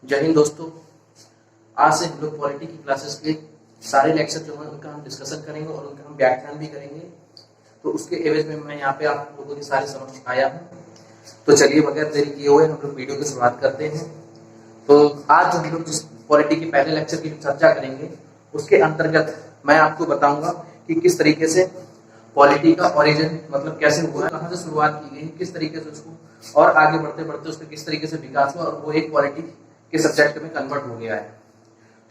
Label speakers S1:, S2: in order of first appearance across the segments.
S1: जय हिंद दोस्तों। आज से हम लोग पॉलिटी की क्लासेस के सारे लेक्चर जो हैं उनका हम डिस्कशन करेंगे और उनका हम व्याख्यान भी करेंगे। तो उसके एवज में मैं यहाँ पे आप लोगों के सारे समक्ष आया हूँ। तो चलिए बगैर देरी किए हुए हम लोग वीडियो की शुरुआत करते हैं। तो आज हम लोग जिस पॉलिटी के पहले लेक्चर की चर्चा करेंगे उसके अंतर्गत मैं आपको बताऊंगा कि किस तरीके से पॉलिटी का ओरिजिन मतलब कैसे हुआ, कहाँ से शुरुआत की गई, किस तरीके से उसको और आगे बढ़ते बढ़ते उसका किस तरीके से विकास हुआ और वो एक पॉलिटी के सब्जेक्ट में कन्वर्ट हो गया है।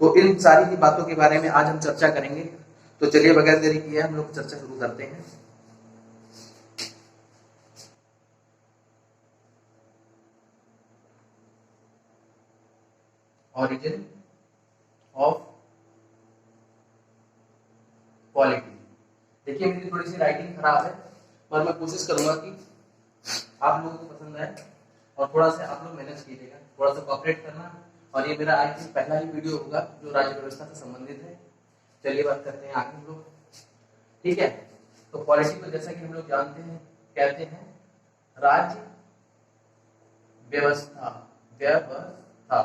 S1: तो इन सारी की बातों के बारे में आज हम चर्चा करेंगे। तो चलिए बगैर देरी किए हम लोग चर्चा शुरू करते हैं। Origin of polity. देखिए मेरी थोड़ी सी राइटिंग खराब है पर मैं कोशिश करूंगा कि आप लोगों को पसंद आए और थोड़ा सा आप लोग मैनेज कीजिएगा, थोड़ा सा कोऑपरेट करना। और ये मेरा आई थिंक पहला ही वीडियो होगा जो राज्य व्यवस्था से संबंधित है। चलिए बात करते हैं आगे हम लोग, ठीक है। तो पॉलिटी को जैसा कि हम लोग जानते हैं कहते हैं राज्य व्यवस्था, व्यवस्था,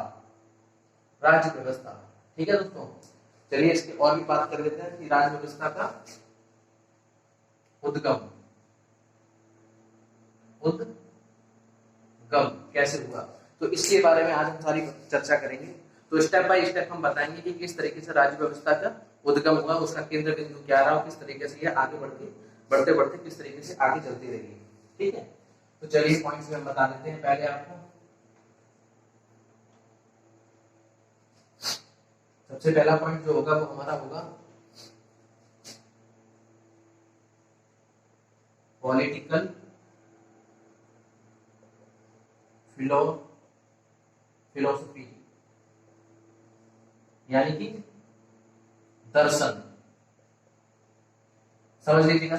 S1: राज्य व्यवस्था, ठीक है दोस्तों। चलिए इसकी और भी बात कर लेते हैं कि राज्य व्यवस्था का उद्गम कैसे हुआ। तो इसके बारे में आज हम सारी चर्चा करेंगे। तो स्टेप बाय स्टेप हम बताएंगे कि किस तरीके से राज्य व्यवस्था का उद्गम हुआ, उसका केंद्र बिंदु क्या रहा और किस तरीके से ये आगे बढ़ते बढ़ते किस तरीके से आगे चलती रही, ठीक है। तो चलिए पॉइंट्स में हम बता देते हैं पहले आपको। सबसे पहला पॉइंट जो होगा वो हमारा होगा पॉलिटिकल फिलोसफी, यानी कि दर्शन। समझ लीजिएगा।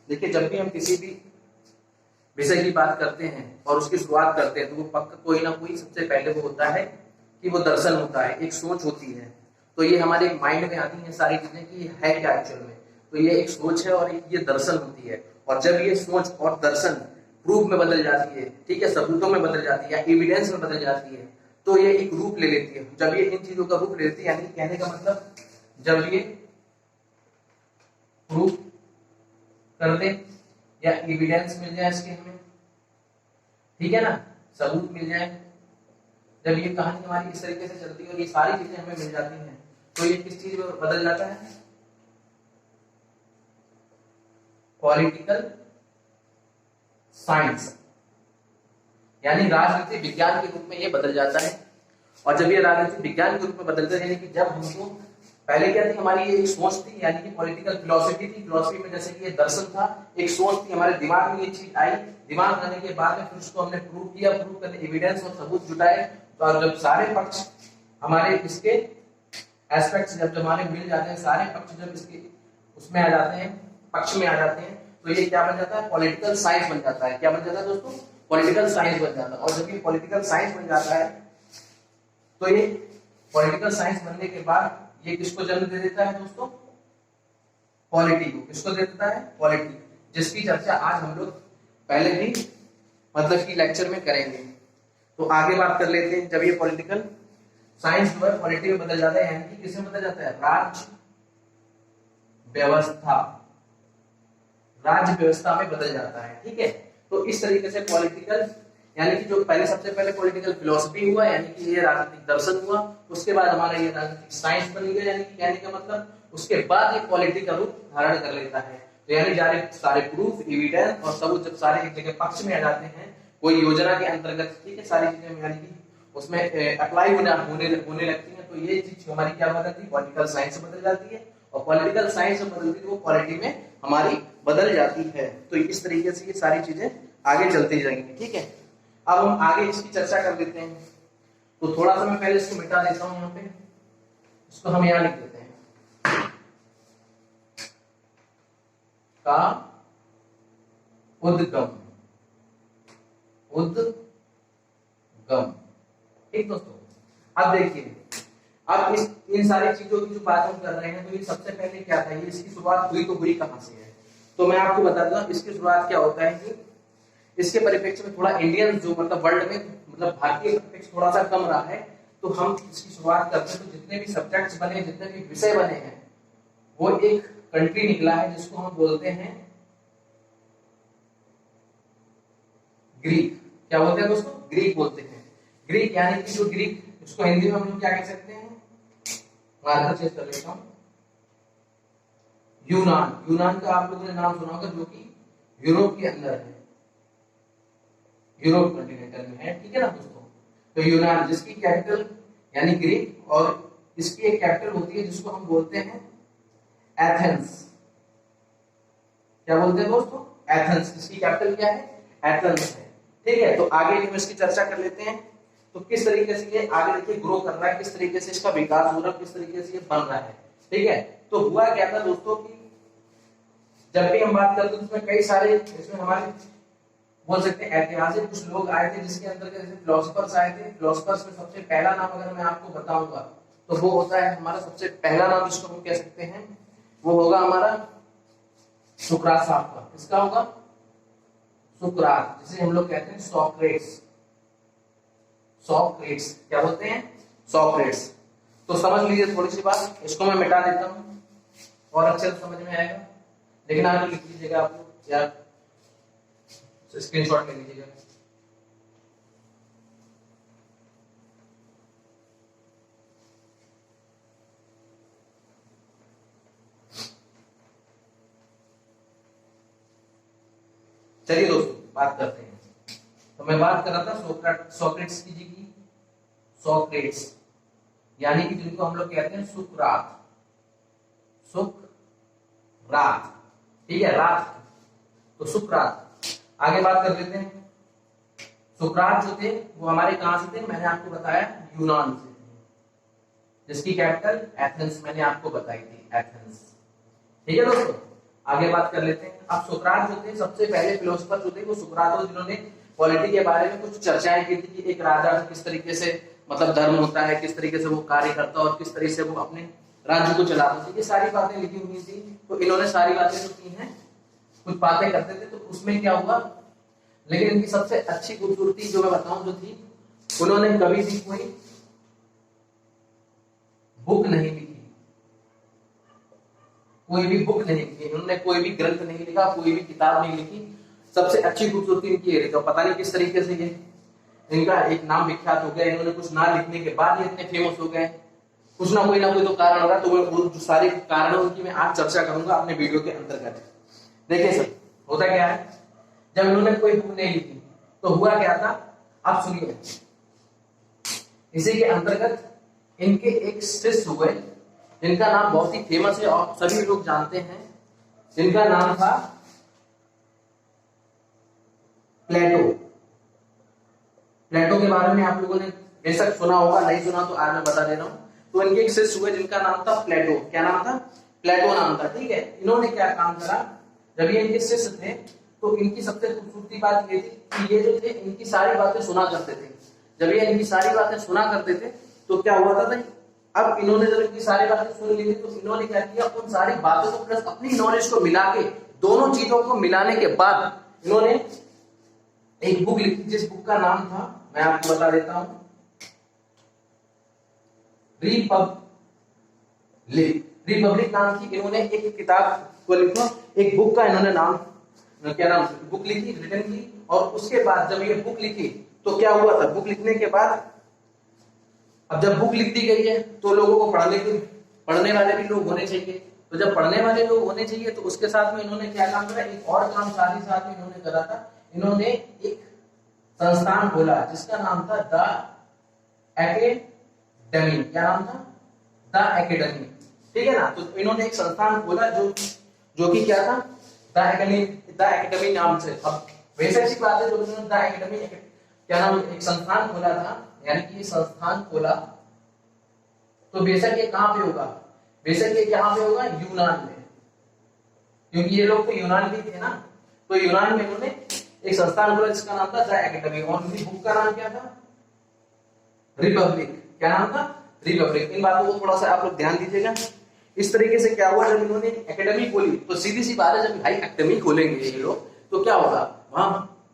S1: देखिए जब भी हम किसी भी विषय की बात करते हैं और उसकी शुरुआत करते हैं तो वो पक्का कोई ना कोई सबसे पहले वो होता है कि वो दर्शन होता है, एक सोच होती है। तो ये हमारे माइंड में आती है सारी चीजें कि है क्या एक्चुअल में। तो ये एक सोच है और ये दर्शन होती है। और जब ये सोच और दर्शन प्रूफ में बदल जाती है, ठीक है, सबूतों में बदल जाती है या एविडेंस में बदल जाती है, तो ये एक रूप ले लेती है। जब ये इन चीजों का रूप ले लेती है, यानी कहने का मतलब जब ये प्रूफ कर दे या एविडेंस मिल जाए इसके हमें, ठीक है ना, सबूत मिल जाए, जब ये कहानी हमारी इस तरीके से चलती है और ये सारी चीजें हमें मिल जाती हैं, तो ये किस चीज में बदल जाता है, पॉलिटिकल साइंस, यानी राजनीति विज्ञान के रूप में ये बदल जाता है। और जब ये राजनीति विज्ञान के रूप में बदलता है, यानी कि जब हमको पहले क्या थी, हमारी ये एक सोच थी, यानी कि पॉलिटिकल फिलोसफी थी। फिलोसफी में जैसे कि ये दर्शन था, एक सोच थी, हमारे दिमाग में ये चीज आई, दिमाग आने के बाद में फिर उसको हमने प्रूव किया, प्रूव करने एविडेंस और सबूत जुटाए। तो जब सारे पक्ष हमारे इसके एस्पेक्ट्स जब हमारे मिल जाते हैं, सारे पक्ष जब इसके उसमें आ जाते हैं, पक्ष में आ जाते हैं, तो ये क्या बन जाता है, पॉलिटिकल साइंस बन जाता है। क्या बन जाता है दोस्तों, पॉलिटिकल साइंस बन जाता है। और जब ये पॉलिटिकल साइंस बन जाता है तो ये पॉलिटिकल साइंस बनने के बाद ये किसको जन्म दे देता है दोस्तों, पॉलिटी को। किसको दे देता है, पॉलिटी, जिसकी चर्चा आज हम लोग पहले भी मतलब कि लेक्चर में करेंगे। तो आगे बात कर लेते हैं। जब ये पॉलिटिकल साइंस जो है पॉलिटी में बदल जाता है, यानी कि किसमें बदल जाता है, राज्य व्यवस्था, राज्य व्यवस्था में बदल जाता है, ठीक है। तो इस तरीके से पॉलिटिकल, यानी कि जो पहले सबसे पहले पॉलिटिकल फिलोसफी हुआ, यानी कि ये राजनीतिक दर्शन हुआ, उसके बाद हमारा ये राजनीतिक साइंस बन गया, यानी कि कहने का मतलब उसके बाद ये पॉलिटी का रूप धारण कर लेता है। तो यानी सारे प्रूफ, एविडेंस और सबूत जब सारे एक जगह पक्ष में आ जाते हैं कोई योजना के अंतर्गत, ठीक है, सारी चीजें यानी कि उसमें अप्लाई होने लगती है, तो ये चीज हमारी क्या बदलती है, पॉलिटिकल साइंस से बदल जाती है। और पॉलिटिकल साइंस में बदलती है वो पॉलिटी में हमारी बदल जाती है। तो इस तरीके से ये सारी चीजें आगे चलती जाएंगी, ठीक है। अब हम आगे इसकी चर्चा कर लेते हैं। तो थोड़ा सा मैं पहले इसको मिटा देता हूं, यहाँ पे इसको हम यहाँ लिख देते हैं का उद्गम, ठीक दोस्तों। अब देखिए, अब इन सारी चीजों की जो बात हम कर रहे हैं, तो ये सबसे पहले क्या था, ये इसकी शुरुआत हुई तो हुई कहां से है। तो मैं आपको बता दूं इसकी शुरुआत क्या होता है कि इसके परिप्रेक्ष्य में थोड़ा इंडियन जो मतलब वर्ल्ड में मतलब भारतीय परिप्रेक्ष्य थोड़ा सा कम रहा है। तो हम इसकी शुरुआत करते हैं तो जितने भी सब्जेक्ट्स बने, जितने भी विषय बने हैं, वो एक कंट्री निकला है जिसको हम बोलते हैं ग्रीक। क्या बोलते हैं दोस्तों? ग्रीक बोलते हैं। ग्रीक यानी कि जो ग्रीक, इसको हिंदी में हम लोग क्या कह सकते हैं? मार्कर चेंज कर लेता हूं। यूनान। यूनान का आप लोगों ने नाम सुना होगा, जो कि यूरोप के अंदर है, यूरोप कॉन्टिनेंटल में है, ठीक है ना दोस्तों। तो यूनान, जिसकी कैपिटल यानी ग्रीक, और इसकी एक कैपिटल होती है जिसको हम बोलते हैं एथेंस। क्या बोलते हैं दोस्तों? एथेंस। इसकी कैपिटल क्या है? एथेंस है, ठीक है। तो आगे हम इसकी चर्चा कर लेते हैं। तो किस तरीके से ये आगे देखिए ग्रो कर रहा है, किस तरीके से इसका विकास हो रहा है, किस तरीके से ये बन रहा है, ठीक है। तो हुआ क्या था दोस्तों कि जब भी हम बात करते हैं इसमें कई सारे, इसमें हमारे बोल सकते हैं ऐतिहासिक कुछ लोग आए थे, जिसके अंदर जैसे फिलोसफर्स आए थे। फिलोसफर्स में सबसे पहला नाम अगर मैं आपको बताऊंगा तो वो होता है हमारा, सबसे पहला नाम जिसको हम कह सकते हैं वो होगा हमारा सुकरात साहब का। किसका होगा? सुकरात, जिसे हम लोग कहते हैं सोक्रेट्स। सोक्रेट्स, क्या बोलते हैं? सोक्रेट्स। तो समझ लीजिए थोड़ी सी बात, इसको मैं मिटा देता हूं और अच्छे से समझ में आएगा। लेकिन आगे लिख लीजिएगा आप लोग, या स्क्रीनशॉट ले लीजिएगा। चलिए दोस्तों बात करते हैं। तो मैं बात कर रहा था सोक्रेट्स की जी की। सोक्रेट्स यानी कि जिनको हम लोग कहते हैं सुकरात। सुकरात, ठीक है, रात, तो सुकरात। आगे बात कर लेते हैं। सुकरात जो थे वो हमारे कहां से थे? मैंने आपको बताया यूनान से थे, जिसकी कैपिटल एथेंस मैंने आपको बताई थी, एथेंस, ठीक है दोस्तों। आगे बात कर लेते हैं। अब सुकरात जो थे, सबसे पहले फिलोसफर जो थे वो सुकरात थे, जिन्होंने पॉलिटी के बारे में कुछ चर्चाएं की थी कि एक राजा किस तरीके से मतलब धर्म होता है, किस तरीके से वो कार्य करता है और किस तरीके से वो अपने राज्य को चलाता है, ये सारी बातें लिखी हुई थी। तो इन्होंने सारी बातें जो की हैं, कुछ बातें करते थे, तो उसमें क्या हुआ, लेकिन इनकी सबसे अच्छी खूबसूरती जो मैं बताऊं जो थी, उन्होंने कभी भी कोई बुक नहीं लिखी, कोई भी बुक नहीं लिखी, उन्होंने कोई भी ग्रंथ नहीं लिखा, कोई भी किताब नहीं लिखी। सबसे अच्छी खूबसूरती इनकी ये रही। पता नहीं किस तरीके से ये इनका एक नाम विख्यात हो गया। इन्होंने कुछ ना लिखने के बाद ये इतने फेमस हो गए, कुछ ना कोई तो कारण होगा। तो वो जो सारे कारण उनकी मैं आज चर्चा करूंगा अपने वीडियो के अंतर्गत। देखिए सर, होता क्या है, जब इन्होंने कोई बुक नहीं लिखी तो हुआ क्या था, आप सुनिए। इसी के अंतर्गत इनके एक शिष्य हुए जिनका नाम बहुत ही फेमस है और सभी लोग जानते हैं, जिनका नाम था प्लेटो। प्लेटो के बारे में आप लोगों ने बेशक सुना होगा, नहीं सुना तो आज मैं बता दे रहा हूं। तो इनके एक शिष्य हुए जिनका नाम था प्लेटो। क्या नाम था? प्लेटो नाम था, ठीक है। इन्होंने क्या काम करा, जब ये इनके शिष्य थे तो इनकी सबसे खूबसूरती बात ये थी कि ये जो थे इनकी सारी बातें सुना करते थे। जब ये इनकी सारी बातें सुना करते थे तो क्या हुआ था भाई, अब इन्होंने जब इनकी सारी बातें सुन ली थी तो इन्होंने क्या किया, उन सारी बातों को प्लस अपनी नॉलेज को मिला के, दोनों चीजों को मिलाने के बाद इन्होंने एक बुक लिखी, जिस बुक का नाम था, मैं आपको बता देता हूं, रिपब्लिक नाम की इन्होंने एक किताब को लिखा, एक बुक का इन्होंने नाम, क्या नाम, बुक लिखी, रिटर्न की। और उसके बाद जब ये बुक लिखी तो क्या हुआ था, बुक लिखने के बाद अब जब बुक लिख दी गई है तो लोगों को पढ़ने वाले भी लोग होने चाहिए। तो जब पढ़ने वाले लोग होने चाहिए तो उसके साथ में इन्होंने क्या काम करा, एक और काम साथ ही साथ में इन्होंने करा था। इन्होंने एक संस्थान खोला जिसका नाम था द एकेडमी। क्या नाम था? द एकेडमी, ठीक है ना। तो इन्होंने एक संस्थान खोला जो कि क्या था, द एकेडमी नाम से। अब वैसे अच्छी बात है, जो इन्होंने द एकेडमी क्या नाम, एक संस्थान खोला था, यानी कि ये संस्थान खोला तो बेशक ये कहां पे होगा, बेशक ये कहां पे होगा, यूनान में, क्योंकि ये लोग तो यूनान भी थे ना। तो यूनान में इन्होंने एक संस्थान खोला जिसका नाम था द एकेडमी, और उनकी बुक का नाम क्या था, रिपब्लिक। क्या नाम था? रिपब्लिक। इन बातों को थोड़ा सा आप लोग ध्यान दीजिएगा। इस तरीके से क्या हुआ, जब इन्होंने एकेडमी खोली तो सीधी सी बात है, जब भाई एकेडमी खोलेंगे ये लोग तो क्या होगा, वहां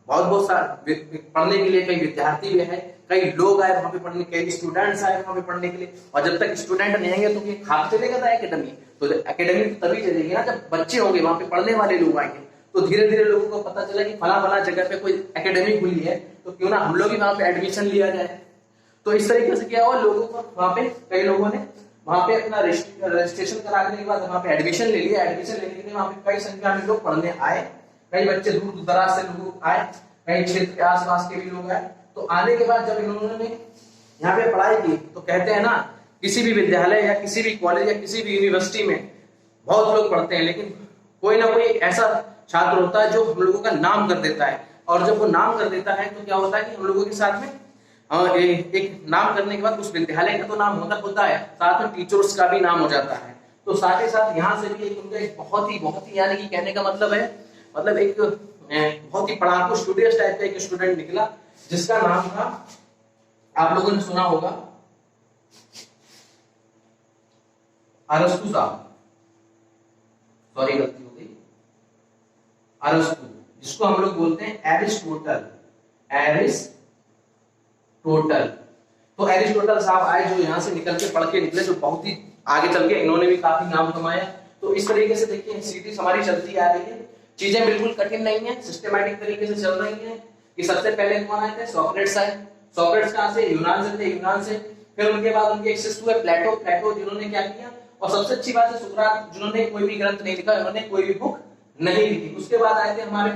S1: बहुत बहुत सारे पढ़ने के लिए कई विद्यार्थी भी है, कई लोग आए वहां पे पढ़ने, कई स्टूडेंट्स आए वहां पे पढ़ने के लिए। और जब तक स्टूडेंट नहीं आएंगे तो ये खाप चलेगा था एकेडमी, तो एकेडमी तो तभी चलेगी ना जब बच्चे होंगे, वहां पे पढ़ने वाले लोग आएंगे। तो धीरे धीरे लोगों को पता चला कि फला फला जगह पे कोई एकेडमी खुली है, तो क्यों ना हम लोग भी वहां पे एडमिशन लिया जाए। तो इस तरीके से क्या हुआ, लोगों को वहां पे कई लोगों ने वहां पे अपना रजिस्ट्रेशन कराने के बाद वहां पे एडमिशन ले लिया। एडमिशन लेने के लिए वहां पे कई संख्या में लोग पढ़ने आए, कई बच्चे दूर दराज से लोग आए, कई क्षेत्र के आसपास के भी लोग आए। तो आने के बाद जब इन्होंने यहाँ पे पढ़ाई की, तो कहते हैं ना किसी भी विद्यालय या किसी भी कॉलेज या किसी भी यूनिवर्सिटी में बहुत लोग पढ़ते हैं, लेकिन कोई ना कोई ऐसा छात्र होता है जो हम लोगों का नाम कर देता है। और जब वो नाम कर देता है तो क्या होता है कि हम लोगों के साथ में एक नाम करने के बाद उस विद्यालय का तो नाम होता है, साथ में टीचर्स का भी नाम हो जाता है। तो साथ ही साथ यहाँ से भी एक उनका एक बहुत ही यानी कि कहने का मतलब है, मतलब एक बहुत ही पढ़ाकू स्टूडियस टाइप का एक स्टूडेंट निकला, जिसका नाम था, आप लोगों ने सुना होगा, अरस्तु साहब। सॉरी गलती हो गई, अरस्तु, जिसको हम लोग बोलते हैं एरिस्टोटल। तो एरिस्टोटल साहब आए जो यहाँ से निकल के पढ़ के निकले, जो बहुत ही आगे चल के इन्होंने भी काफी नाम कमाया। तो इस तरीके से देखिए सीरीज हमारी चलती आ रही है, चीजें बिल्कुल कठिन नहीं है, सिस्टमैटिक तरीके से चल रही है। कि सबसे पहले कौन आए थे, सोक्रेटिस आए। सोक्रेटिस कहां से, यूनान से थे, यूनान से। फिर उनके बाद उनके एक शिष्य हुए प्लेटो, जिन्होंने क्या किया, और सबसे अच्छी बात है सुकरात, जिन्होंने कोई भी ग्रंथ नहीं लिखा, उन्होंने कोई भी बुक नहीं लिखी। उसके बाद आए थे हमारे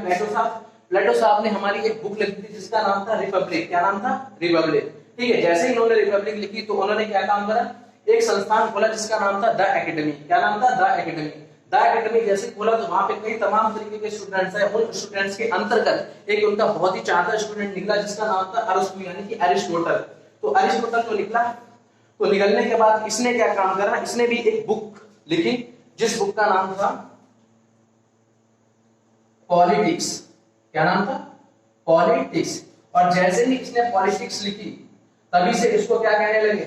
S1: प्लेटो साहब ने हमारी एक बुक लिखी थी जिसका नाम था रिपब्लिक। क्या नाम था, रिपब्लिक। ठीक है, जैसे ही इन्होंने रिपब्लिक लिखी तो उन्होंने क्या काम करा, एक संस्थान खोला जिसका नाम था द एकेडमी। क्या नाम था, द एकेडमी। द एकेडमी जैसे खोला तो वहां पे कई तमाम तरीके के स्टूडेंट्स है, उन स्टूडेंट्स के अंतर्गत एक उनका बहुत ही चाहता स्टूडेंट निकला जिसका नाम था अरस्तु यानी कि एरिस्टोटल। तो अरिस्टोटल जो निकला, तो निकलने के बाद इसने क्या काम करा, इसने भी एक बुक लिखी जिस बुक का नाम था पॉलिटिक्स। क्या नाम था, पॉलिटिक्स। और जैसे ही इसने पॉलिटिक्स लिखी तभी से इसको क्या कहने लगे,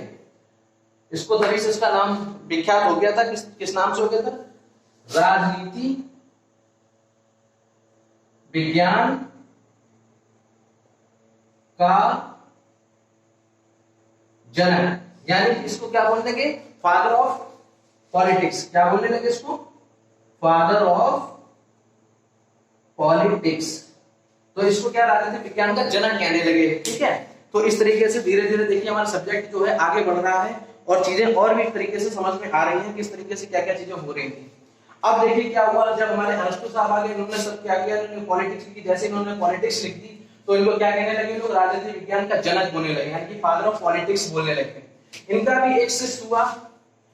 S1: इसको तभी से इसका नाम विख्यात हो गया था। किस नाम से हो गया था, राजनीति विज्ञान का जनक, यानी इसको क्या बोलने लगे, फादर ऑफ पॉलिटिक्स। क्या बोलने लगे इसको, फादर ऑफ पॉलिटिक्स। तो इसको क्या, राजनीतिक विज्ञान का जनक कहने लगे। ठीक है, तो इस तरीके से धीरे धीरे देखिए हमारा सब्जेक्ट जो है आगे बढ़ रहा है और चीजें और भी तरीके से समझ में आ रही हैं, किस तरीके से क्या क्या चीजें हो रही थी। अब देखिए क्या हुआ, जब हमारे अरस्तु साहब आ गए, इन्होंने सब क्या किया, इन्होंने पॉलिटिक्स लिखी। जैसे इन्होंने पॉलिटिक्स लिख दी तो इनको क्या कहने लगे लोग, राजनीतिक विज्ञान का जनक होने लगे, यानी कि फादर ऑफ पॉलिटिक्स बोलने लगे। इनका भी एक शिष्य हुआ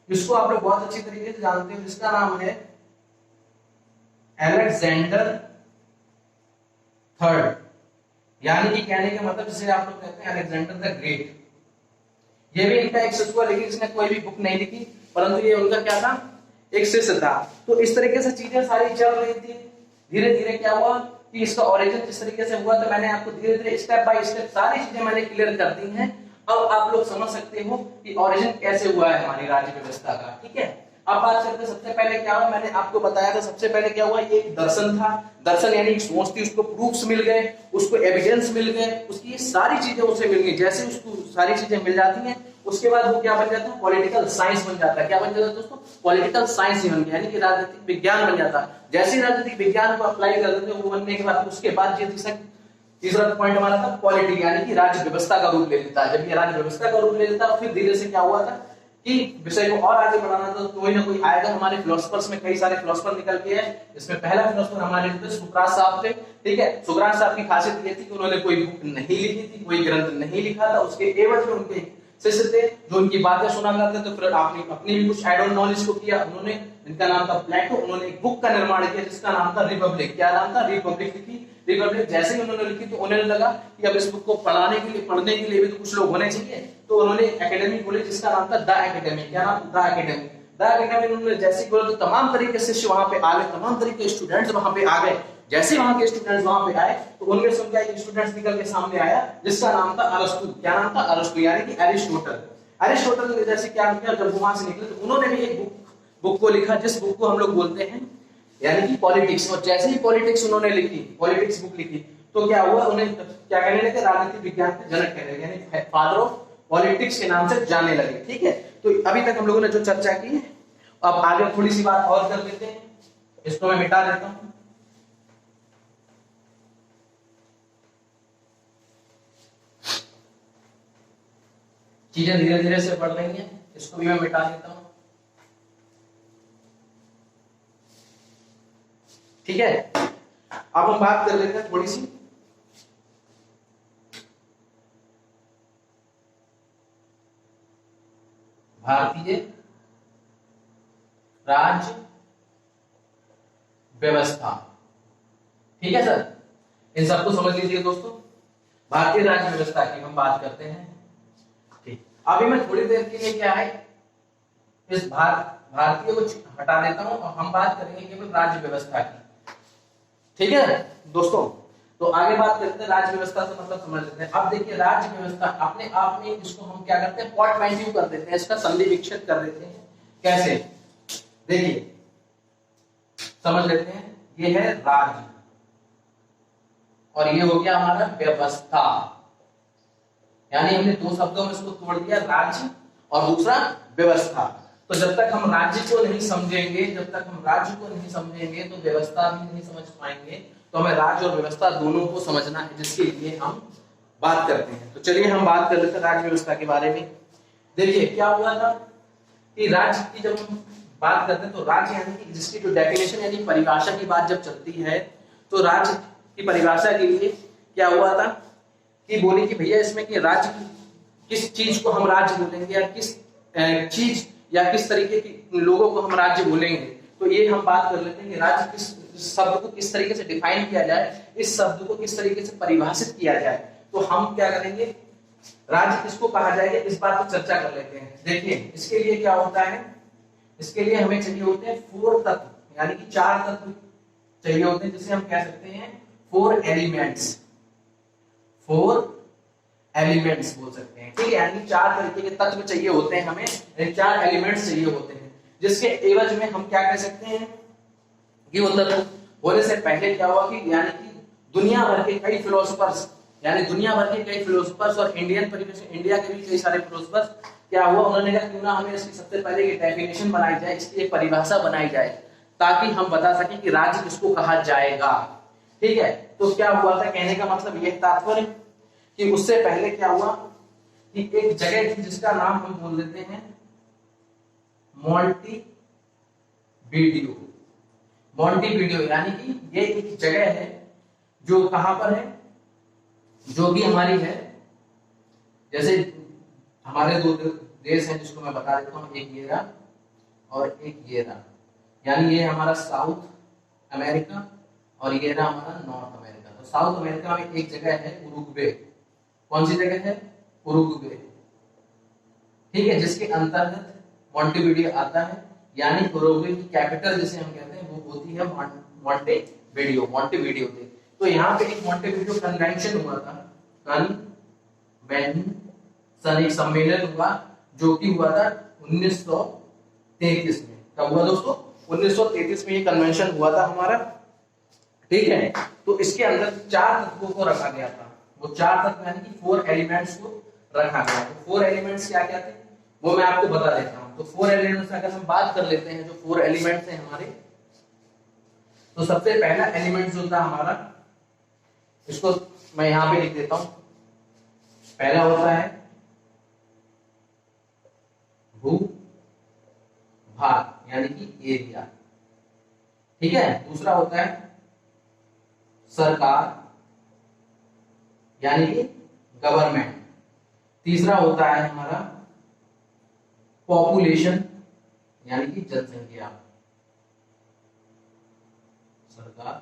S1: जिसको आप लोग बहुत अच्छी तरीके से जानते हो, जिसका नाम है अलेक्जेंडर थर्ड, यानी कि कहने का मतलब जिसे आप लोग कहते हैं अलेक्जेंडर द ग्रेट। ये भी इनका एक शिष्य हुआ, लेकिन इसने कोई भी बुक नहीं लिखी, परंतु ये उनका क्या था, एक शिष्य था। तो इस तरीके से चीजें सारी चल रही थी। धीरे धीरे क्या हुआ कि इसका ओरिजिन किस तरीके से हुआ, तो मैंने आपको धीरे धीरे स्टेप बाय स्टेप सारी चीजें मैंने क्लियर कर दी हैं। अब आप लोग समझ सकते हो कि ओरिजिन कैसे हुआ है हमारी राज्य व्यवस्था का। ठीक है, अब बात करते हैं सबसे पहले क्या हुआ, मैंने आपको बताया था सबसे पहले क्या हुआ, ये एक दर्शन था। दर्शन यानी एक सोच थी, उसको प्रूफ्स मिल गए, उसको एविडेंस मिल गए, उसकी ये सारी चीजें उसे मिल गई। जैसे उसको सारी चीजें मिल जाती हैं उसके बाद वो क्या बन जाता है, पॉलिटिकल साइंस बन जाता है। क्या बन जाता है दोस्तों, पॉलिटिकल साइंस ही बन गया, यानी कि राजनीतिक विज्ञान बन जाता है। जैसे ही राजनीतिक विज्ञान को अप्लाई कर देते हैं वो बनने के बाद उसके बाद ये तीसरा पॉइंट हमारा था पॉलिटी, यानी कि राज्य व्यवस्था का रूप ले लेता है। जब ये राज्य व्यवस्था का रूप ले लेता है फिर धीरे से क्या हुआ था कि विषय को और आगे बढ़ाना था, तो कोई ना कोई आएगा। हमारे फिलोसफर्स में कई सारे फिलोसफर निकल के हैं, इसमें पहला फिलोसफर हमारे थे सुकरात साहब थे। ठीक है, सुकरात साहब की खासियत ये थी कि उन्होंने कोई बुक नहीं लिखी थी, कोई ग्रंथ नहीं लिखा था। उसके एवज में उनके शिष्य थे जो उनकी बातें सुना करते, तो फिर आपने अपनी भी कुछ एड ऑन नॉलेज को किया। उन्होंने, जिनका नाम था प्लेटो, उन्होंने एक बुक का निर्माण किया जिसका नाम था रिपब्लिक। क्या नाम था, रिपब्लिक लिखी। रिपब्लिक जैसे ही उन्होंने लिखी तो उन्हें लगा कि अब इस बुक को पढ़ने के लिए भी तो कुछ लोग होने चाहिए, तो उन्होंने एकेडमी खोली जिसका नाम था द एकेडमी। क्या नाम, द एकेडमी। द एकेडमी उन्होंने जैसे ही बोला तो तमाम तरीके के शिष्य वहां पे आ गए, तमाम तरीके के स्टूडेंट्स वहां पे आ गए। जैसे वहां के स्टूडेंट्स वहां पे आए तो उनमें से उनका एक स्टूडेंट्स निकल के सामने आया जिसका नाम था अरस्तु। क्या नाम था, अरस्तु, यानी कि एरिस्टोटल। एरिस्टोटल ने जैसे क्या किया, जब वहां से निकले तो उन्होंने भी एक बुक को लिखा जिस बुक को हम लोग बोलते हैं यानी कि पॉलिटिक्स। और जैसे ही पॉलिटिक्स उन्होंने लिखी, पॉलिटिक्स बुक लिखी, तो क्या हुआ, उन्हें क्या कहने लगे, राजनीति विज्ञान के जनक कहने लगे, यानी फादर ऑफ पॉलिटिक्स के नाम से जाने लगे। ठीक है, तो अभी तक हम लोगों ने जो चर्चा की है, अब आगे थोड़ी सी बात और कर लेते हैं। इसको मैं मिटा देता हूं। चीजें धीरे धीरे से बढ़ रही हैं, इसको भी मैं मिटा देता हूं। ठीक है, अब हम बात कर लेते हैं थोड़ी सी भारतीय राज्य व्यवस्था। ठीक है सर, इन सबको समझ लीजिए दोस्तों, भारतीय राज्य व्यवस्था की हम बात करते हैं। ठीक, अभी मैं थोड़ी देर के लिए क्या है, इस भारतीय को हटा देता हूं और हम बात करेंगे केवल राज्य व्यवस्था की। ठीक है दोस्तों, तो आगे बात करते हैं राज्य व्यवस्था से मतलब समझ लेते हैं। अब देखिए, राज्य व्यवस्था अपने आप में इसको हम क्या करते हैं, पोर्टमैन्यू कर देते हैं, इसका संधि विच्छेद कर देते हैं। कैसे, देखिए समझ लेते हैं, ये है राज्य और ये हो गया हमारा व्यवस्था, यानी हमने दो शब्दों में इसको तोड़ दिया, राज्य और दूसरा व्यवस्था। तो जब तक हम राज्य को नहीं समझेंगे, तो व्यवस्था भी नहीं समझ पाएंगे। तो हमें राज्य और व्यवस्था दोनों को समझना है, जिसके लिए हम बात करते हैं। तो चलिए हम बात कर लेते हैं राज्य व्यवस्था के बारे में। देखिए क्या हुआ था कि राज्य की जब हम बात करते हैं, तो राज्य यानी कि जिसकी जो डेफिनेशन यानी परिभाषा की बात जब चलती है, तो राज्य की परिभाषा के लिए क्या हुआ था कि बोले कि भैया इसमें कि राज्य किस चीज को हम राज्य बोलेंगे, या किस चीज या किस तरीके के लोगों को हम राज्य बोलेंगे। तो ये हम बात कर लेते हैं कि राज्य किस शब्द को किस तरीके से डिफाइन किया जाए, इस शब्द को किस तरीके से परिभाषित किया जाए। तो हम क्या करेंगे, राज्य किसको कहा जाएगा, इस बात पर चर्चा कर लेते हैं। देखिए इसके लिए क्या होता है, इसके लिए हमें चाहिए होते हैं 4 तत्व, यानी कि 4 तत्व चाहिए होते हैं, जिसे हम कह सकते हैं 4 एलिमेंट्स, 4 एलिमेंट्स बोल सकते हैं। ठीक है, यानी 4 तरीके के तत्व चाहिए होते हैं हमें, 4 एलिमेंट्स चाहिए होते हैं, जिसके एवज में हम क्या कह सकते हैं कि वो तत्व होने से पहले क्या हुआ कि यानी कि दुनिया भर के कई फिलोसोफर्स, और इंडिया के भी कई सारे फिलोसोफर्स क्या हुआ, उन्होंने कहा क्यों ना हमें इसकी सबसे पहले एक डेफिनेशन बनाई जाए, इसकी एक परिभाषा बनाई जाए, ताकि हम बता सकें कि राज्य किसको कहा जाएगा। ठीक है, तो क्या हुआ था, कहने का मतलब यह तात्पर्य कि उससे पहले क्या हुआ कि एक जगह थी जिसका नाम हम बोल देते हैं मॉन्टेविडियो, यानी कि ये एक जगह है जो कहां पर है, जो कि हमारी है, जैसे हमारे 2 देश हैं जिसको मैं बता देता हूं, एक ये रहा और एक ये रहा, यानी ये हमारा साउथ अमेरिका और ये रहा हमारा नॉर्थ अमेरिका। तो साउथ अमेरिका में एक जगह है उरुग्वे, कौन सी जगह है, उरुग्वे। ठीक है, जिसके अंतर्गत मॉन्टेविडियो आता है, यानी उरुग्वे की कैपिटल जिसे हम कहते हैं वो होती है मॉन्टेविडियो। तो यहाँ पे एक मॉन्टेविडियो कन्वेंशन हुआ था, एक सम्मेलन हुआ, जो कि हुआ था 1933 में। कब हुआ दोस्तों, 1933 में ये कन्वेंशन हुआ था हमारा। ठीक है, तो इसके अंदर 4 तत्वों को रखा गया था, वो 4 तत्व यानी कि 4 एलिमेंट्स को रखा गया। तो 4 एलिमेंट्स क्या क्या थे वो मैं आपको बता देता हूं। तो 4 एलिमेंट्स अगर हम बात कर लेते हैं, जो 4 एलिमेंट्स हैं हमारे, तो सबसे पहला एलिमेंट जो था हमारा, इसको मैं यहां पे लिख देता हूं, पहला होता है भू-भाग यानी कि एरिया। ठीक है, दूसरा होता है सरकार यानी कि गवर्नमेंट। तीसरा होता है हमारा पॉपुलेशन यानी कि जनसंख्या, सरकार,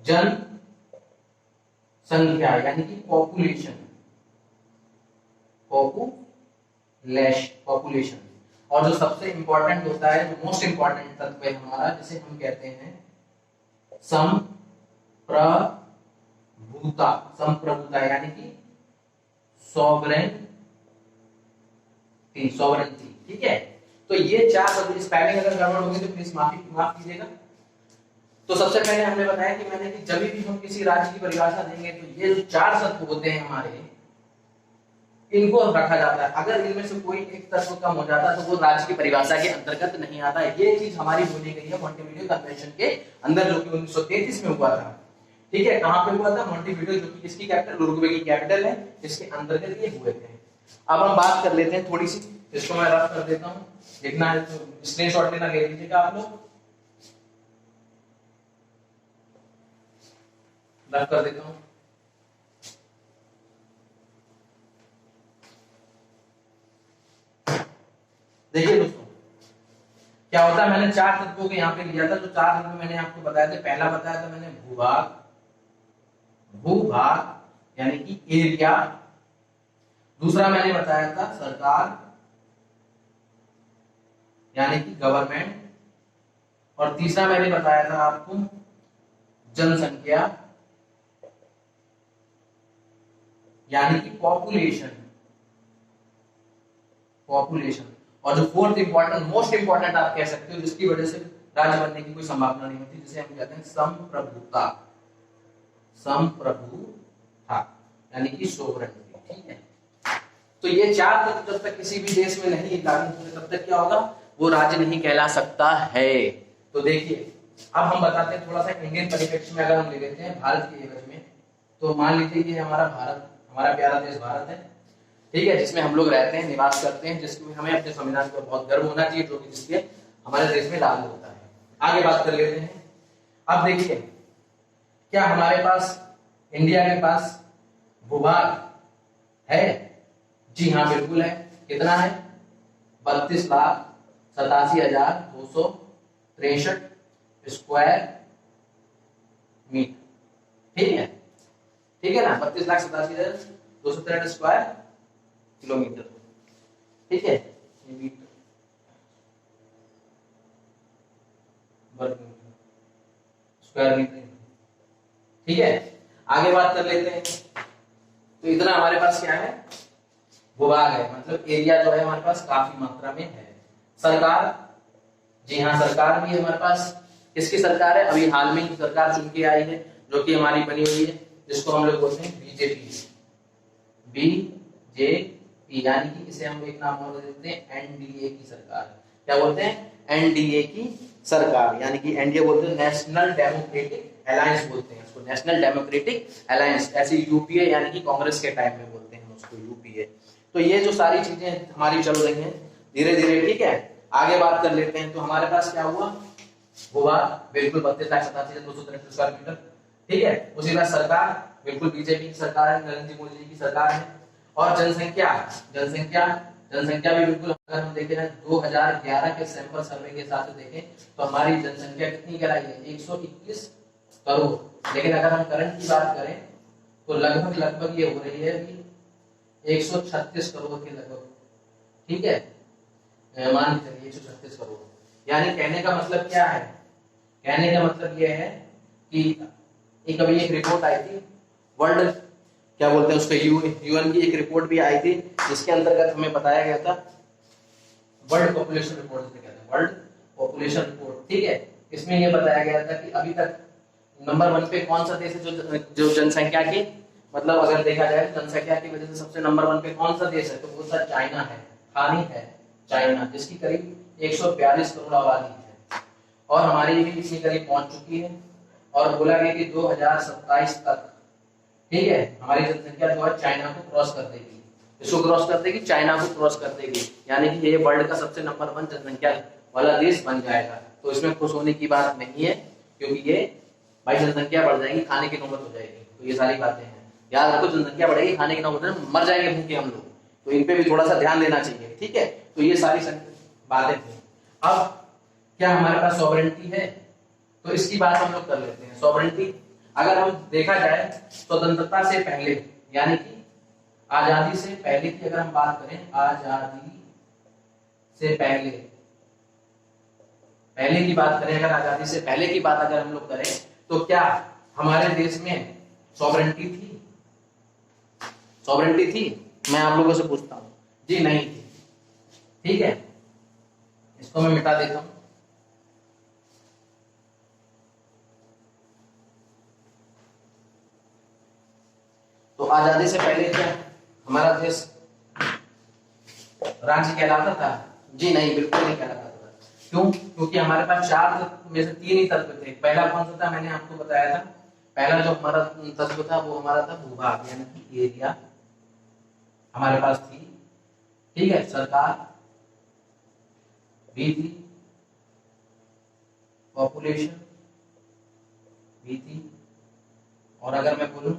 S1: जनसंख्या यानी कि पॉपुलेशन, पॉपुलेशन। और जो सबसे इंपॉर्टेंट होता है, जो मोस्ट इंपॉर्टेंट तत्व है हमारा, जिसे हम कहते हैं संप्रभुता यानी कि सॉवरेंटी। ठीक है, तो ये 4 तत्व, स्पेलिंग अगर गड़बड़ होगी तो प्लीज माफ कीजिएगा। तो सबसे पहले हमने बताया कि मैंने कि जब भी हम किसी राज्य की परिभाषा देंगे तो ये जो 4 तत्व होते हैं हमारे, इनको रखा जाता है। अगर इनमें से कोई एक तत्व कम हो जाता है तो वो राज्य की परिभाषा के अंतर्गत नहीं आता है। ये चीज हमारी बोली गई है मॉन्टेविडियो कन्वेंशन के अंदर, जो कि 1933 में हुआ था। ठीक है, कहां पे हुआ था? मॉन्टेविडियो, जो कि इसकी कैपिटल उरुग्वे की कैपिटल है, इसके अंतर्गत ये हुए थे। अब हम बात कर लेते हैं थोड़ी सी, इसको मैं रफ कर देता हूं, देखना है तो स्क्रीनशॉट लेना, ले लीजिएगा आप लोग, रफ कर देता हूं। देखिए दोस्तों, क्या होता है, मैंने 4 तत्वों के यहाँ पे लिया था। तो 4 तत्व मैंने आपको बताया था। पहला बताया था मैंने भूभाग, भूभाग यानी कि एरिया। दूसरा मैंने बताया था सरकार यानी कि गवर्नमेंट। और तीसरा मैंने बताया था आपको जनसंख्या यानी कि पॉपुलेशन, पॉपुलेशन। और जो फोर्थ इंपॉर्टेंट, मोस्ट इंपॉर्टेंट आप कह सकते हो, जिसकी वजह से राज्य बनने की कोई संभावना नहीं होती, जिसे हम कहते हैं संप्रभुता, संप्रभुता यानी कि सोवरेनिटी। ठीक है, तो ये 4 तत्व जब तक किसी भी देश में नहीं लागू होंगे तब तक क्या होगा? वो राज्य नहीं कहला सकता है। तो देखिए, अब हम बताते हैं थोड़ा सा इंडियन परिप्रेक्ष्य में, अगर हम ले लेते हैं भारत के एवज में, तो मान लीजिए ये हमारा भारत, हमारा प्यारा देश भारत है। ठीक है, जिसमें हम लोग रहते हैं, निवास करते हैं, जिसमें हमें अपने संविधान पर बहुत गर्व होना चाहिए, जो कि जिसके हमारे देश में लागू होता है। आगे बात कर लेते हैं। अब देखिए, क्या हमारे पास, इंडिया के पास भूभाग है? जी हाँ, बिल्कुल है। कितना है? 32,87,263 स्क्वायर मीटर। ठीक है, ठीक है ना, 32,87,263 स्क्वायर किलोमीटर। ठीक है, मीटर, वर्ग मीटर, स्क्वायर मीटर। ठीक है, आगे बात कर लेते हैं। तो इतना हमारे पास क्या है? भूभाग है, मतलब एरिया जो है हमारे पास काफी मात्रा में है। सरकार, जी हाँ, सरकार भी हमारे पास। किसकी सरकार है? अभी हाल में ही सरकार चुन के आई है, जो कि हमारी बनी हुई है, जिसको हम लोग बोलते हैं बीजेपी, बीजेपी, यानी कि इसे हम एक नाम और देते हैं एनडीए की सरकार। क्या बोलते हैं? एनडीए की सरकार, यानी कि एनडीए बोलते हैं नेशनल डेमोक्रेटिक अलायंस बोलते हैं उसको, नेशनल डेमोक्रेटिक अलायंस। ऐसे यूपीए यानी कि कांग्रेस के टाइम में बोलते हैं उसको यूपीए। तो ये जो सारी चीजें हमारी चल रही हैं धीरे धीरे। ठीक है, आगे बात कर लेते हैं। तो हमारे पास क्या हुआ? भूभाग बिल्कुल 32,87,263 स्क्वायर मीटर। ठीक है, उसी बाद सरकार बिल्कुल बीजेपी की सरकार है, नरेंद्र मोदी जी की सरकार है। और जनसंख्या, जनसंख्या, जनसंख्या भी बिल्कुल, अगर हम देखें ना 2011 के सैंपल सर्वे के हिसाब से देखें तो हमारी जनसंख्या कितनी कहलाई है? 121 करोड़। लेकिन अगर हम करंट की बात करें तो लगभग लगभग ये हो रही है कि 136 करोड़ के लगभग। ठीक है, मान के चलिए 136 करोड़। यानी कहने का मतलब क्या है? कहने का मतलब यह है कि कभी एक रिपोर्ट आई थी, वर्ल्ड, क्या बोलते हैं उसको, यूएन की एक रिपोर्ट भी आई थी, जिसके अंतर्गत हमें बताया गया था, वर्ल्ड पॉपुलेशन रिपोर्ट जिसे कहते हैं, वर्ल्ड पॉपुलेशन रिपोर्ट। ठीक है, इसमें यह बताया गया था कि अभी तक नंबर 1 पे कौन सा देश है जो जनसंख्या की, मतलब अगर देखा जाए जनसंख्या की वजह से सबसे नंबर 1 पे कौन सा देश है? तो वो सा चाइना है, हानि है चाइना, जिसकी करीब 142 करोड़ आबादी है। और हमारी भी इतनी करीब पहुंच चुकी है। और बोला गया कि 2027 तक, ठीक है, हमारी जनसंख्या जो है चाइना को क्रॉस कर देगी। इसको क्रॉस कर देगी, चाइना को क्रॉस कर देगी, यानी कि ये वर्ल्ड का सबसे नंबर 1 जनसंख्या वाला देश बन जाएगा। तो इसमें खुश होने की बात नहीं है, क्योंकि ये भाई जनसंख्या बढ़ जाएगी, खाने की नौबत हो जाएगी। तो ये सारी बातें हैं, याद रखो, जनसंख्या बढ़ेगी, खाने की नौबत है, मर जाएंगे भूखे हम लोग, तो इन पे भी थोड़ा सा ध्यान देना चाहिए। ठीक है, तो ये सारी बातें थी। अब क्या हमारे पास सॉवरेनिटी है? तो इसकी बात हम लोग कर लेते हैं। सॉवरेनिटी अगर हम देखा जाए स्वतंत्रता से पहले, यानी कि आजादी से पहले की अगर हम बात करें, आजादी से पहले, पहले की बात करें, अगर आजादी से पहले की बात अगर हम लोग करें तो क्या हमारे देश में सॉवरेनिटी थी? सॉवरेनिटी थी? मैं आप लोगों से पूछता हूं, जी नहीं थी। ठीक है, इसको मैं मिटा देता हूं। आजादी से पहले क्या हमारा देश राज्य कहलाता था? जी नहीं, बिल्कुल नहीं कहलाता था। क्यों? क्योंकि हमारे पास 4 तत्व में से 3 ही तत्व थे। पहला कौन सा था? मैंने आपको बताया था, पहला जो हमारा तत्व था वो हमारा था भूभाग, यानी कि एरिया हमारे पास थी। ठीक है, सरकार भी थी, पॉपुलेशन भी थी, और अगर मैं बोलूं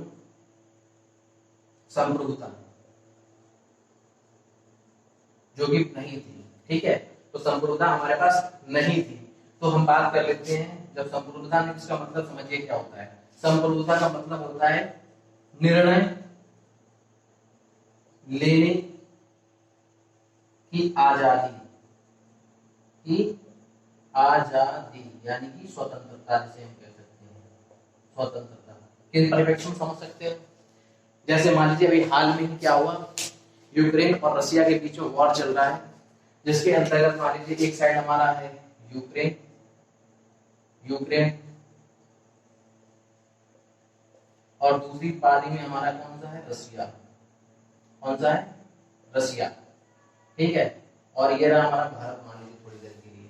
S1: संप्रभुता, जो कि नहीं थी। ठीक है, तो संप्रभुता हमारे पास नहीं थी। तो हम बात कर लेते हैं, जब संप्रभुता नहीं, इसका मतलब समझिए क्या होता है। संप्रभुता का मतलब होता है निर्णय लेने की आजादी, यानी कि स्वतंत्रता, जिसे हम कह सकते हैं स्वतंत्रता। किन परिप्रेक्ष्य में समझ सकते हैं? जैसे मान लीजिए अभी हाल में ही क्या हुआ, यूक्रेन और रशिया के बीच में वॉर चल रहा है, जिसके अंतर्गत मान लीजिए एक साइड हमारा है यूक्रेन और दूसरी पारी में हमारा कौन सा है? रशिया। कौन सा है? रशिया। ठीक है, और ये रहा हमारा भारत मान लीजिए थोड़ी देर के लिए।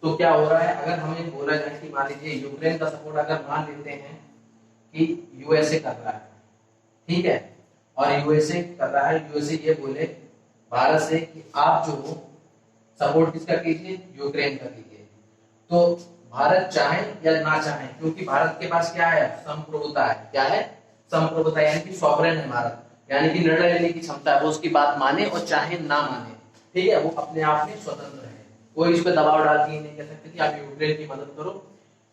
S1: तो क्या हो रहा है, अगर हमें बोला जाए कि मान लीजिए यूक्रेन का सपोर्ट अगर मान लेते हैं कि यूएसए कर रहा है, ठीक है, और यूएसए कर रहा है, यूएसए ये बोले भारत से कि आप जो हो सपोर्ट किसका कीजिए? यूक्रेन का कीजिए। तो भारत चाहे या ना चाहे, क्योंकि भारत के पास क्या है? संप्रभुता है। क्या है? संप्रभुता, यानी कि सॉवरेन है भारत, यानी कि निर्णय लेने की क्षमता है, वो उसकी बात माने और चाहे ना माने। ठीक है, वो अपने आप में स्वतंत्र है, कोई इस पर दबाव डाल के नहीं कह सकते कि आप यूक्रेन की मदद करो।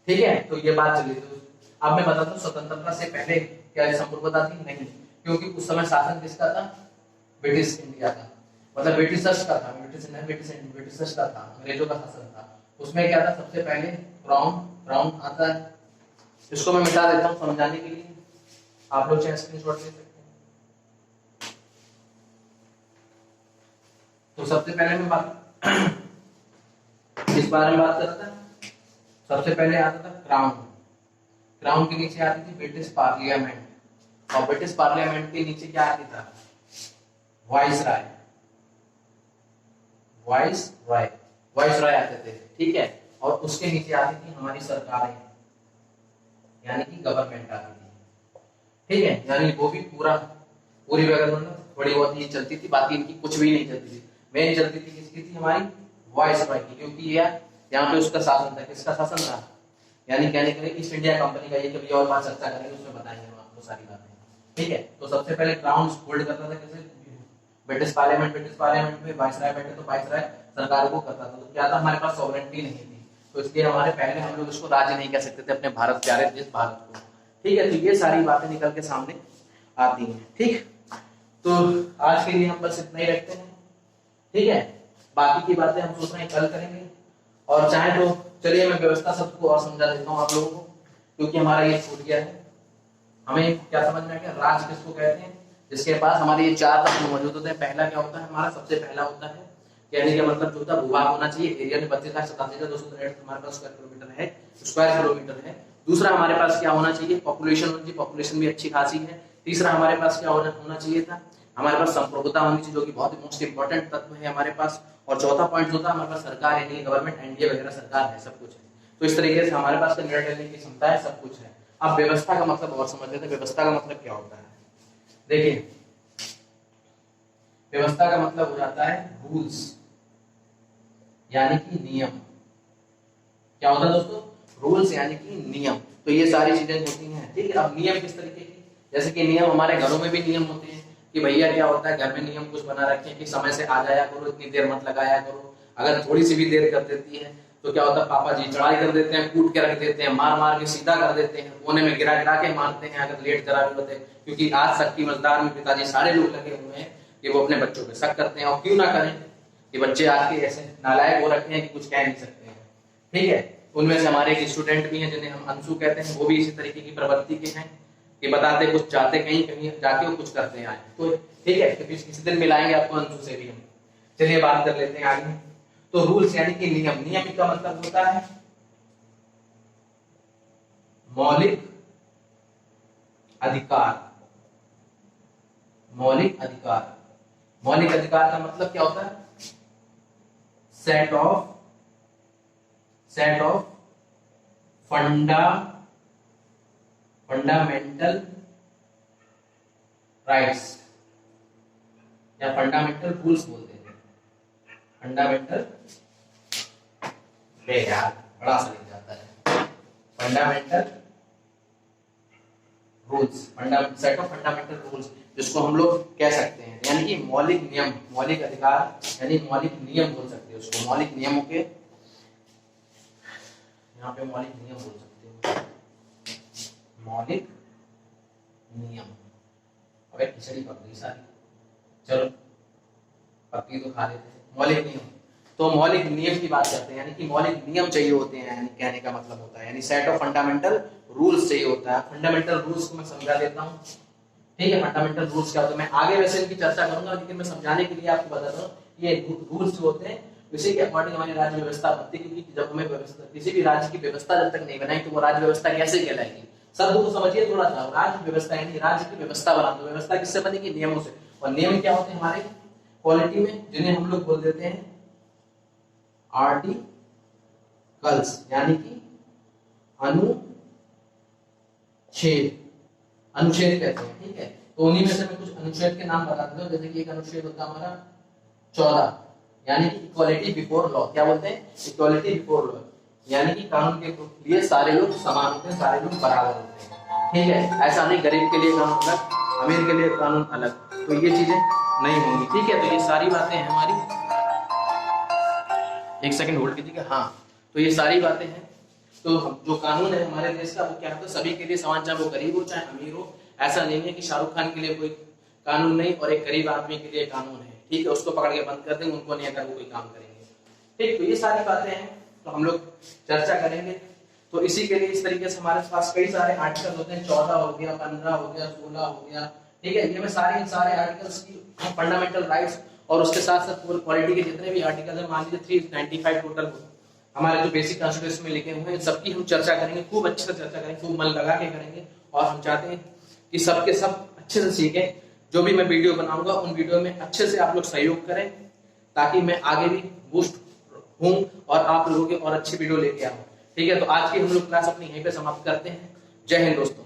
S1: ठीक है, तो ये बात चली। तो अब मैं बताता हूँ स्वतंत्रता से पहले क्या संप्रभुता थी? नहीं, क्योंकि उस समय शासन किसका था? ब्रिटिश इंडिया का, मतलब ब्रिटिशर्स का था। ब्रिटिशर्स का था, अंग्रेजों का शासन था। उसमें क्या था? सबसे पहले क्राउन आता है। इसको मैं मिटा देता हूँ समझाने के लिए, आप लोग चाहे स्क्रीनशॉट ले सकते हैं। तो सबसे पहले मैं बात इस बारे में बात कर रहा था। सबसे पहले आता था क्राउन के नीचे आती थी ब्रिटिश पार्लियामेंट, और ब्रिटिश पार्लियामेंट के नीचे क्या आती था? वाइसराय आते थे। ठीक है, और उसके नीचे आती थी हमारी सरकारें, यानी कि गवर्नमेंट आती थी। ठीक है, यानी वो भी पूरी गवर्नमेंट थोड़ी बहुत ही चलती थी, बाकी इनकी कुछ भी नहीं चलती थी। मेन चलती थी किसकी थी? हमारी वाइसराय की, क्योंकि ये यहाँ पे उसका शासन था। किसका शासन था? यानी कहने के लिए ईस्ट इंडिया कंपनी का। ये कभी और बात चर्चा करेंगे, उसमें बताएंगे हम आपको सारी बातें। ठीक है, तो सबसे पहले क्राउन होल्ड करता था कैसे? ब्रिटिश पार्लियामेंट में वाइसराय बैठे, तो वाइसराय सरकार को करता था। तो क्या था? हमारे पास सॉवरेनिटी नहीं थी, तो इसलिए हमारे पहले हम लोग इसको राज्य नहीं कह सकते थे अपने भारत प्यारे देश भारत को। ठीक है, तो ये सारी बातें निकल के सामने आती हैं। ठीक, तो आज के लिए हम बस इतना ही रखते हैं। ठीक है, बाकी की बातें हम सोच रहे हैं कल करेंगे, और चाहे तो चलिए मैं व्यवस्था सबको और समझा देता हूँ आप लोगों को, क्योंकि हमारा ये छूट गया है। हमें क्या समझ में आ गया? राज्य किसको कहते हैं? जिसके पास हमारे ये 4 तत्व मौजूद होते हैं। पहला क्या होता है हमारा? सबसे पहला होता है, कहने का मतलब जो होता है भूभाग होना चाहिए। एरिया में 32,87,263 हमारे पास स्क्वायर किलोमीटर है। दूसरा हमारे पास क्या होना चाहिए? पॉपुलेशन होनी चाहिए, पॉपुलेशन भी अच्छी खासी है। तीसरा हमारे पास क्या होना चाहिए था? हमारे पास संप्रभुता होनी चाहिए, जो कि बहुत ही मोस्ट इंपॉर्टेंट तत्व है हमारे पास। और चौथा पॉइंट होता है हमारे पास सरकार, यानी गवर्नमेंट, एनडीए वगैरह सरकार है, सब कुछ है। तो इस तरीके से हमारे पास निर्णय लेने की क्षमता है, सब कुछ है। अब व्यवस्था का मतलब और समझ लेते हैं। व्यवस्था का मतलब क्या होता है? देखिए, व्यवस्था का मतलब हो जाता है रूल्स, यानी कि नियम। क्या होता है दोस्तों? रूल्स यानी कि नियम। तो ये सारी चीजें होती हैं। ठीक है, अब नियम किस तरीके की? जैसे कि नियम हमारे घरों में भी नियम होते हैं कि भैया क्या होता है, घर में नियम कुछ बना रखे हैं कि समय से आ जाया करो, इतनी देर मत लगाया करो। अगर थोड़ी सी भी देर कर देती है तो क्या होता है, पापा जी चढ़ाई कर देते हैं, कूट के रख देते हैं, मार मार के सीधा कर देते हैं, कोने में गिरा गिरा के मारते हैं अगर लेट जरा भी होते हैं। क्योंकि आज शक्ति मजदार में पिताजी सारे लोग लगे हुए हैं कि वो अपने बच्चों पे शक करते हैं, और क्यों ना करें कि बच्चे आज के ऐसे नालायक हो रखे हैं कि कुछ कह नहीं सकते हैं। ठीक है, उनमें से हमारे एक स्टूडेंट भी हैं जिन्हें हम अंशु कहते हैं, वो भी इसी तरीके की प्रवृत्ति के हैं कि बताते कुछ, जाते कहीं कहीं जाके वो कुछ करते आए। तो ठीक है, किसी दिन मिलाएंगे आपको अंशु से भी हम। चलिए बात कर लेते हैं आगे। तो रूल्स यानी कि नियम। नियम का मतलब होता है मौलिक अधिकार, मौलिक अधिकार। मौलिक अधिकार का मतलब क्या होता है? सेट ऑफ फंडामेंटल राइट्स या फंडामेंटल रूल्स बोलते हैं। फंडामेंटल यार बड़ा सा लिख जाता है। Fundamental rules, set of fundamental rules, जिसको हम लोग कह सकते हैं यानी कि मौलिक नियम, मौलिक अधिकार यानी मौलिक नियम बोल सकते हैं उसको। मौलिक नियमों के यहाँ पे मौलिक नियम बोल सकते हैं। मौलिक नियम। अबे खिचड़ी पक गई सारी, चलो पक्की तो खा लेते हैं। मौलिक नियम, तो मौलिक नियम की बात करते हैं यानी कि मौलिक नियम चाहिए होते हैं, यानी कहने का मतलब होता है यानी सेट ऑफ फंडामेंटल रूल्स चाहिए होता है। फंडामेंटल रूल्स को मैं समझा देता हूँ, ठीक है। फंडामेंटल रूल्स क्या होता है मैं आगे वैसे इनकी चर्चा करूंगा, लेकिन मैं समझाने के लिए आपको बता दूं ये रूल्स जो होते हैं उसी के अकॉर्डिंग हमारी राज्य व्यवस्था बनती है। क्योंकि जब हमें व्यवस्था, किसी भी राज्य की व्यवस्था जब तक नहीं बनाई तो वो राज्य व्यवस्था कैसे कहलाएगी? शब्द को समझिए थोड़ा सा। राज्य व्यवस्था यानी राज्य की व्यवस्था बना दो। व्यवस्था किससे बनेगी? नियमों से। और नियम क्या होते हैं हमारे पॉलिटी में, जिन्हें हम लोग बोल देते हैं आर्टिकल्स, यानी कि अनुच्छेद। अनुच्छेद कहते हैं, ठीक है। तो उन्हीं में से मैं कुछ अनुच्छेद के नाम बता देता हूँ। जैसे कि एक अनुच्छेद होता है हमारा 14, यानी कि इक्वालिटी बिफोर लॉ। क्या बोलते हैं? इक्वालिटी बिफोर लॉ, यानी कि कानून के लिए सारे लोग समान होते हैं, सारे लोग बराबर होते हैं, ठीक है। ऐसा नहीं गरीब के लिए कानून अलग, अमीर के लिए कानून अलग, तो ये चीजें नहीं होंगी, ठीक है। तो ये सारी बातें हैं हमारी। एक सेकंड होल्ड कीजिएगा। हाँ, तो ये सारी बातें हैं। तो जो कानून है हमारे देश का वो क्या होता है? सभी के लिए समान, चाहे वो गरीब हो चाहे अमीर हो। ऐसा नहीं है कि शाहरुख खान के लिए कोई कानून नहीं और एक गरीब आदमी के लिए कानून है, ठीक है। उसको पकड़ के बंद कर देंगे, उनको नहीं अगर वो कोई काम करेंगे, ठीक। तो ये सारी बातें हैं, तो हम लोग चर्चा करेंगे। तो इसी के लिए इस तरीके से हमारे पास कई सारे आर्टिकल होते हैं। 14 हो गया, 15 हो गया, 16 हो गया, ठीक है। ये मैं सारे आर्टिकल्स की फंडामेंटल राइट्स और उसके साथ साथ पॉलिटी के जितने भी आर्टिकल है, मान लीजिए 395 टोटल हमारे जो बेसिक कॉन्स्टिट्यूशन में लिखे हुए हैं, सबकी हम चर्चा करेंगे, खूब अच्छे से चर्चा करेंगे, खूब मन लगा के करेंगे। और हम चाहते हैं कि सबके सब अच्छे से सीखें। जो भी मैं वीडियो बनाऊंगा उन वीडियो में अच्छे से आप लोग सहयोग करें, ताकि मैं आगे भी बूस्ट हूं और आप लोगों के और अच्छी वीडियो लेके आऊं, ठीक है। तो आज की हम लोग क्लास अपनी यहीं पे समाप्त करते हैं। जय हिंद दोस्तों।